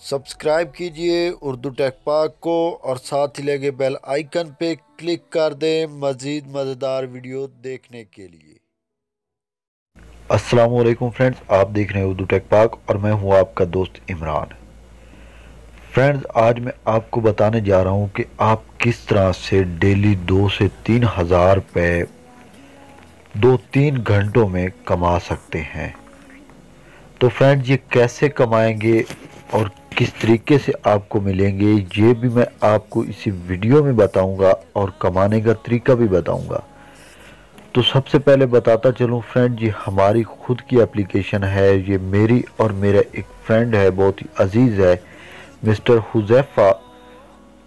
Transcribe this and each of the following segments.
Subscribe कीजिए Urdu take पाक को और साथ ही लगे बेल आइकन पे क्लिक कर दें मज़ीद मज़ेदार वीडियो देखने के लिए। अस्सलाम वालेकुम फ्रेंड्स, आप देख रहे हैं उर्दू टेक पाक और मैं हूं आपका दोस्त इमरान। फ्रेंड्स, आज मैं आपको बताने जा रहा हूं कि आप किस तरह से डेली 2 से 3 हज़ार रुपये 2-3 घंटों में कमा सकते हैं। तो फ्रेंड्स, ये कैसे कमाएंगे और किस तरीके से आपको मिलेंगे, ये भी मैं आपको इसी वीडियो में बताऊंगा और कमाने का तरीका भी बताऊंगा। तो सबसे पहले बताता चलूं फ्रेंड, ये हमारी खुद की एप्लीकेशन है। ये मेरी और मेरा एक फ्रेंड है, बहुत ही अजीज़ है, मिस्टर हुज़ैफ़ा।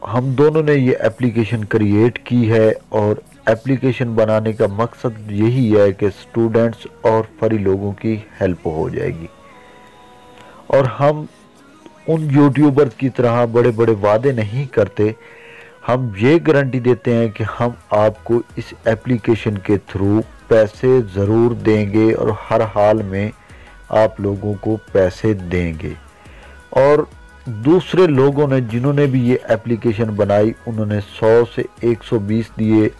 हम दोनों ने ये एप्लीकेशन क्रिएट की है और एप्लीकेशन बनाने का मकसद यही है कि स्टूडेंट्स और फ्री लोगों की हेल्प हो जाएगी। और हम उन यूट्यूबर्स की तरह बड़े बड़े वादे नहीं करते। हम ये गारंटी देते हैं कि हम आपको इस एप्लीकेशन के थ्रू पैसे ज़रूर देंगे और हर हाल में आप लोगों को पैसे देंगे। और दूसरे लोगों ने जिन्होंने भी ये एप्लीकेशन बनाई, उन्होंने 100 से 120 दिए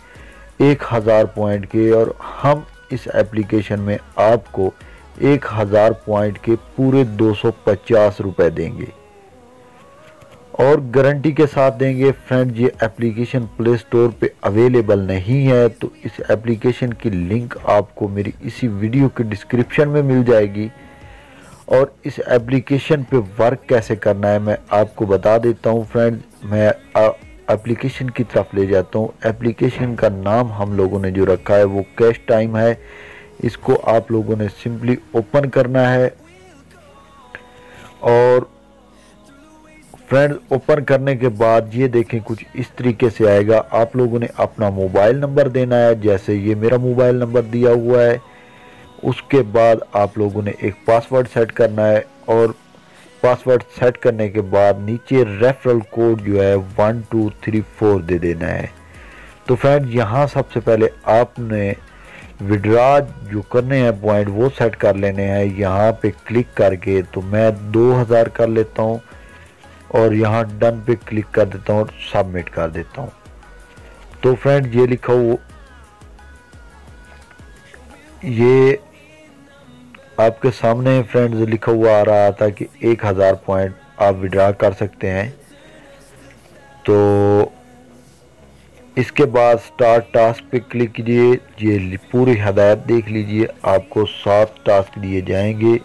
1000 पॉइंट के, और हम इस एप्लीकेशन में आपको 1000 पॉइंट के पूरे 250 रुपए देंगे और गारंटी के साथ देंगे। फ्रेंड, ये एप्लीकेशन प्ले स्टोर पे अवेलेबल नहीं है, तो इस एप्लीकेशन की लिंक आपको मेरी इसी वीडियो के डिस्क्रिप्शन में मिल जाएगी। और इस एप्लीकेशन पे वर्क कैसे करना है मैं आपको बता देता हूँ। फ्रेंड, मैं एप्लीकेशन की तरफ ले जाता हूँ। एप्लीकेशन का नाम हम लोगों ने जो रखा है वो कैश टाइम है। इसको आप लोगों ने सिंपली ओपन करना है और फ्रेंड्स, ओपन करने के बाद ये देखें कुछ इस तरीके से आएगा। आप लोगों ने अपना मोबाइल नंबर देना है, जैसे ये मेरा मोबाइल नंबर दिया हुआ है। उसके बाद आप लोगों ने एक पासवर्ड सेट करना है और पासवर्ड सेट करने के बाद नीचे रेफरल कोड जो है 1234 दे देना है। तो फ्रेंड, यहाँ सबसे पहले आपने विड्रा जो करने हैं पॉइंट वो सेट कर लेने हैं। यहाँ पे क्लिक करके तो मैं 2000 कर लेता हूँ और यहाँ डन पे क्लिक कर देता हूँ और सबमिट कर देता हूँ। तो फ्रेंड, ये लिखा हुआ, ये आपके सामने फ्रेंड्स लिखा हुआ आ रहा था कि 1000 पॉइंट आप विड्रा कर सकते हैं। तो इसके बाद स्टार्ट टास्क पे क्लिक कीजिए। ये पूरी हदायत देख लीजिए। आपको 7 टास्क दिए जाएंगे।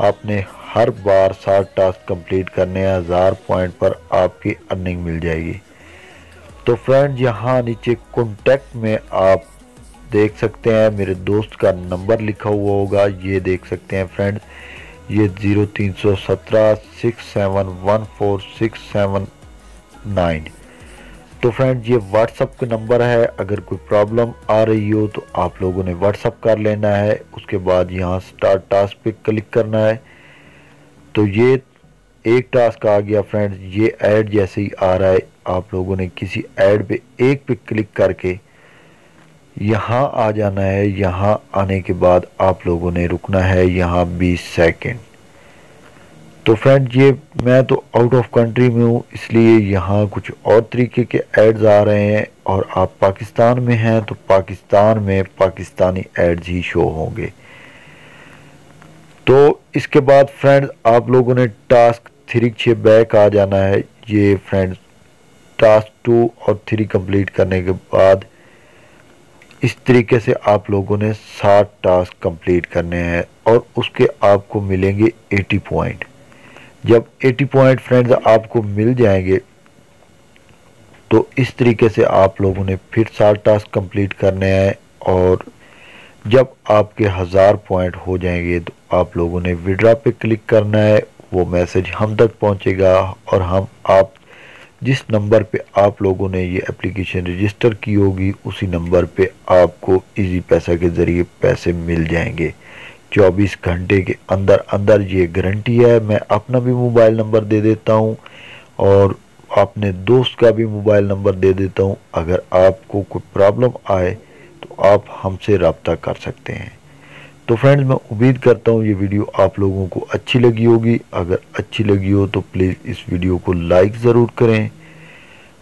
आपने हर बार 7 टास्क कंप्लीट करने हैं। 1000 पॉइंट पर आपकी अर्निंग मिल जाएगी। तो फ्रेंड, यहाँ नीचे कॉन्टैक्ट में आप देख सकते हैं मेरे दोस्त का नंबर लिखा हुआ होगा। ये देख सकते हैं फ्रेंड, ये 0317 6714 तो फ्रेंड, ये व्हाट्सअप का नंबर है। अगर कोई प्रॉब्लम आ रही हो तो आप लोगों ने व्हाट्सअप कर लेना है। उसके बाद यहाँ स्टार्ट टास्क पे क्लिक करना है। तो ये एक टास्क आ गया फ्रेंड्स। ये ऐड जैसे ही आ रहा है, आप लोगों ने किसी ऐड पे एक पे क्लिक करके यहाँ आ जाना है। यहाँ आने के बाद आप लोगों ने रुकना है यहाँ 20 सेकंड। तो फ्रेंड, ये मैं तो आउट ऑफ कंट्री में हूँ, इसलिए यहाँ कुछ और तरीके के एड्स आ रहे हैं। और आप पाकिस्तान में हैं तो पाकिस्तान में पाकिस्तानी एड्स ही शो होंगे। तो इसके बाद फ्रेंड्स, आप लोगों ने टास्क 3 से बैक आ जाना है। ये फ्रेंड्स, टास्क 2 और 3 कंप्लीट करने के बाद इस तरीके से आप लोगों ने 60 टास्क कंप्लीट करने हैं और उसके आपको मिलेंगे 80 पॉइंट। जब 80 पॉइंट फ्रेंड्स आपको मिल जाएंगे तो इस तरीके से आप लोगों ने फिर 60 टास्क कंप्लीट करने हैं। और जब आपके 1000 पॉइंट हो जाएंगे तो आप लोगों ने विड्रा पे क्लिक करना है। वो मैसेज हम तक पहुंचेगा और हम आप जिस नंबर पे आप लोगों ने ये एप्लीकेशन रजिस्टर की होगी उसी नंबर पे आपको इजी पैसा के ज़रिए पैसे मिल जाएंगे 24 घंटे के अंदर अंदर। ये गारंटी है। मैं अपना भी मोबाइल नंबर दे देता हूँ और अपने दोस्त का भी मोबाइल नंबर दे देता हूँ। अगर आपको कोई प्रॉब्लम आए तो आप हमसे रब्ता कर सकते हैं। तो फ्रेंड्स, मैं उम्मीद करता हूँ ये वीडियो आप लोगों को अच्छी लगी होगी। अगर अच्छी लगी हो तो प्लीज़ इस वीडियो को लाइक ज़रूर करें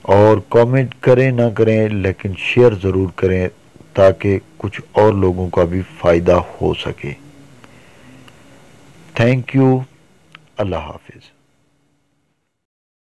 और कमेंट करें ना करें, लेकिन शेयर ज़रूर करें ताकि कुछ और लोगों का भी फ़ायदा हो सके। Thank you. अल्लाह हाफिज़।